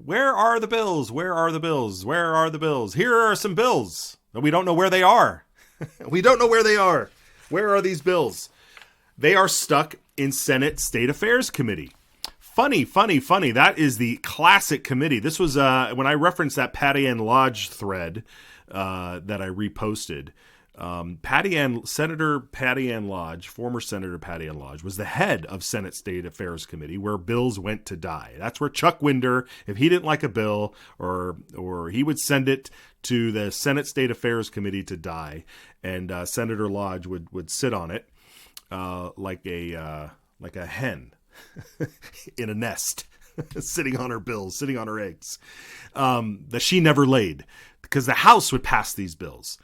Where are the bills? Where are the bills? Where are the bills? Here are some bills. We don't know where they are. We don't know where they are. Where are these bills? They are stuck in Senate State Affairs Committee. Funny. That is the classic committee. This was when I referenced that Patty Ann Lodge thread that I reposted. Senator Patty Ann Lodge, former Senator Patty Ann Lodge, was the head of Senate State Affairs Committee, where bills went to die. That's where Chuck Winder, if he didn't like a bill, or he would send it to the Senate State Affairs Committee to die, and Senator Lodge would sit on it like a hen in a nest, sitting on her bills, sitting on her eggs that she never laid, because the House would pass these bills.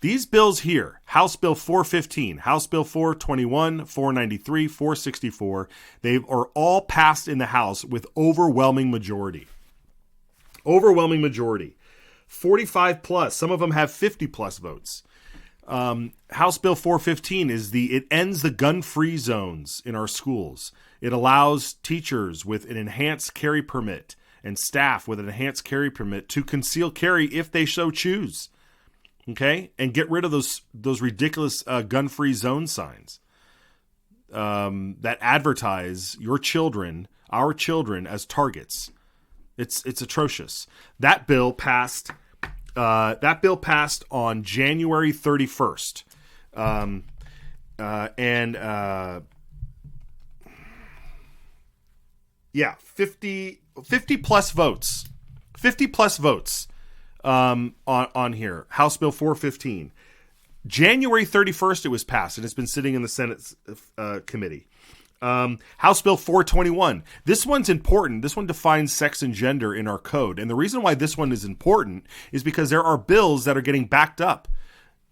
These bills here, House Bill 415, House Bill 421, 493, 464, they are all passed in the House with overwhelming majority. Overwhelming majority. 45 plus. Some of them have 50 plus votes. House Bill 415 it ends the gun-free zones in our schools. It allows teachers with an enhanced carry permit and staff with an enhanced carry permit to conceal carry if they so choose. Okay, and get rid of those ridiculous gun-free zone signs that advertise our children as targets. It's atrocious. That bill passed. That bill passed on January 31st, yeah, 50 plus votes. 50 plus votes. On here, House Bill 415. January 31st, it was passed, and it's been sitting in the Senate committee. House Bill 421. This one's important. This one defines sex and gender in our code. And the reason why this one is important is because there are bills that are getting backed up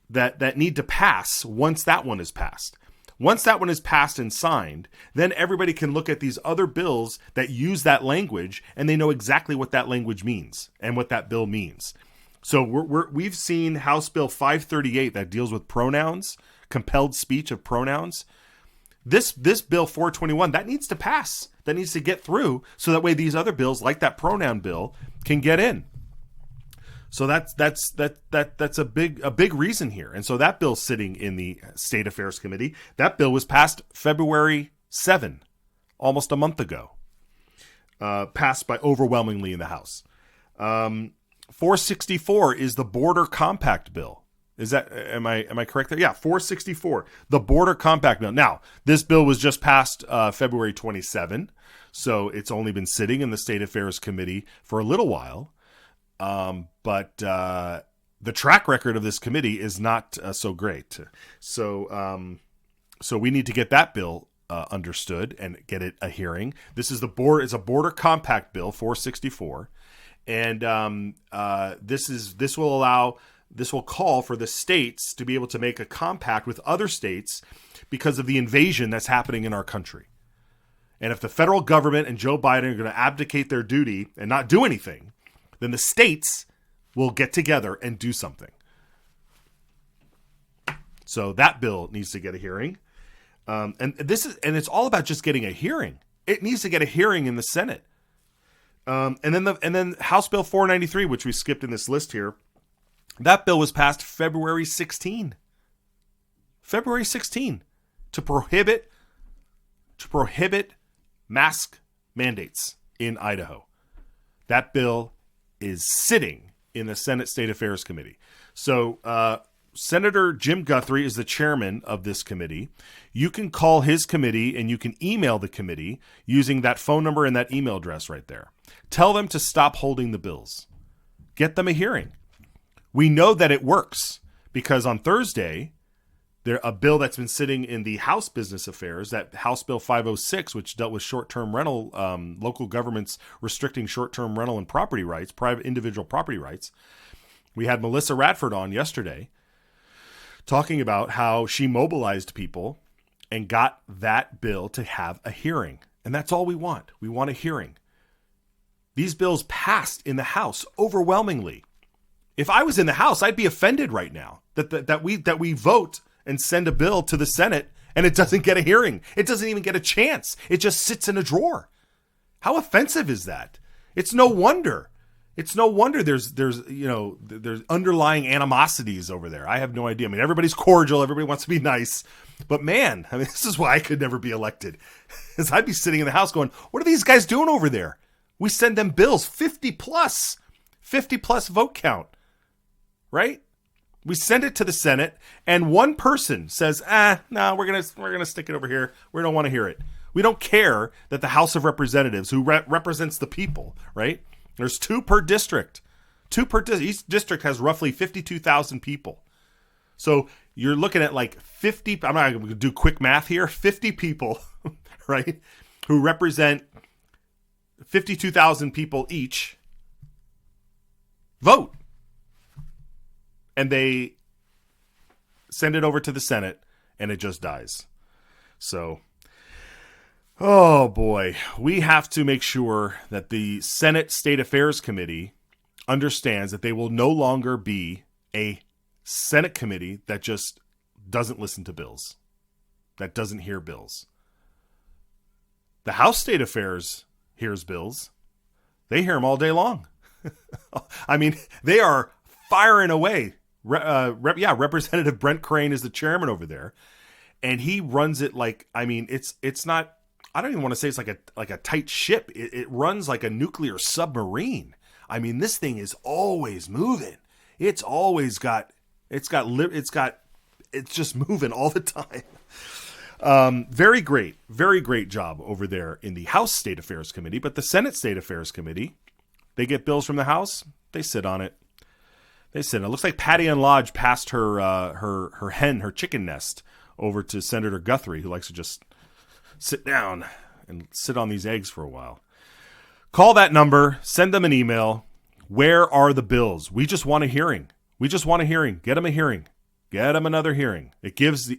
that need to pass once that one is passed. Once that one is passed and signed, then everybody can look at these other bills that use that language, and they know exactly what that language means and what that bill means. So we've seen House Bill 538 that deals with pronouns, compelled speech of pronouns. This bill 421, that needs to pass. That needs to get through, so that way these other bills, like that pronoun bill, can get in. So that's a big reason here. And so that bill's sitting in the State Affairs Committee. That bill was passed February 7, almost a month ago. Passed by overwhelmingly in the House. 464 is the Border Compact Bill. Am I correct there? Yeah, 464, the Border Compact Bill. Now, this bill was just passed February 27, so it's only been sitting in the State Affairs Committee for a little while. But the track record of this committee is not so great. So we need to get that bill understood and get it a hearing. This is it's a Border Compact Bill 464, and this will call for the states to be able to make a compact with other states because of the invasion that's happening in our country. And if the federal government and Joe Biden are going to abdicate their duty and not do anything, then the states will get together and do something. So that bill needs to get a hearing. And it's all about just getting a hearing. It needs to get a hearing in the Senate. And then House Bill 493, which we skipped in this list here, that bill was passed February 16. February 16 to prohibit mask mandates in Idaho. That bill is sitting in the Senate State Affairs Committee. So Senator Jim Guthrie is the chairman of this committee. You can call his committee and you can email the committee using that phone number and that email address right there. Tell them to stop holding the bills. Get them a hearing. We know that it works because on Thursday, a bill that's been sitting in the House Business Affairs, that House Bill 506, which dealt with short-term rental, local governments restricting short-term rental and property rights, private individual property rights. We had Melissa Radford on yesterday talking about how she mobilized people and got that bill to have a hearing. And that's all we want. We want a hearing. These bills passed in the House overwhelmingly. If I was in the House, I'd be offended right now that we vote and send a bill to the Senate and it doesn't get a hearing. It doesn't even get a chance. It just sits in a drawer. How offensive is that? It's no wonder. It's no wonder there's underlying animosities over there. I have no idea. I mean, everybody's cordial. Everybody wants to be nice. But man, I mean, this is why I could never be elected. Because I'd be sitting in the House going, what are these guys doing over there? We send them bills, 50 plus vote count, right? We send it to the Senate, and one person says, no, we're gonna stick it over here. We don't want to hear it. We don't care that the House of Representatives, who represents the people, right? There's 2 per district. Each district has roughly 52,000 people. So you're looking at like 50, I'm not going to do quick math here, 50 people, right, who represent 52,000 people each vote. And they send it over to the Senate, and it just dies. So, oh boy, we have to make sure that the Senate State Affairs Committee understands that they will no longer be a Senate committee that just doesn't listen to bills, that doesn't hear bills. The House State Affairs hears bills. They hear them all day long. I mean, they are firing away. Representative Brent Crane is the chairman over there, and he runs it like, I mean, it's not, I don't even want to say it's like a tight ship. It runs like a nuclear submarine. I mean, this thing is always moving. It's just moving all the time. Very great job over there in the House State Affairs Committee. But the Senate State Affairs Committee, they get bills from the House, they sit on it. It looks like Patty Ann Lodge passed her chicken nest over to Senator Guthrie, who likes to just sit down and sit on these eggs for a while. Call that number, send them an email. Where are the bills? We just want a hearing. Get them a hearing. Get them another hearing. It gives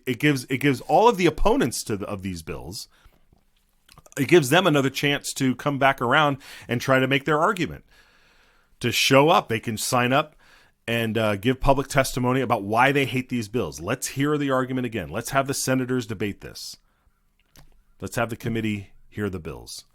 all of the opponents of these bills, it gives them another chance to come back around and try to make their argument. To show up, they can sign up and give public testimony about why they hate these bills. Let's hear the argument again. Let's have the senators debate this. Let's have the committee hear the bills.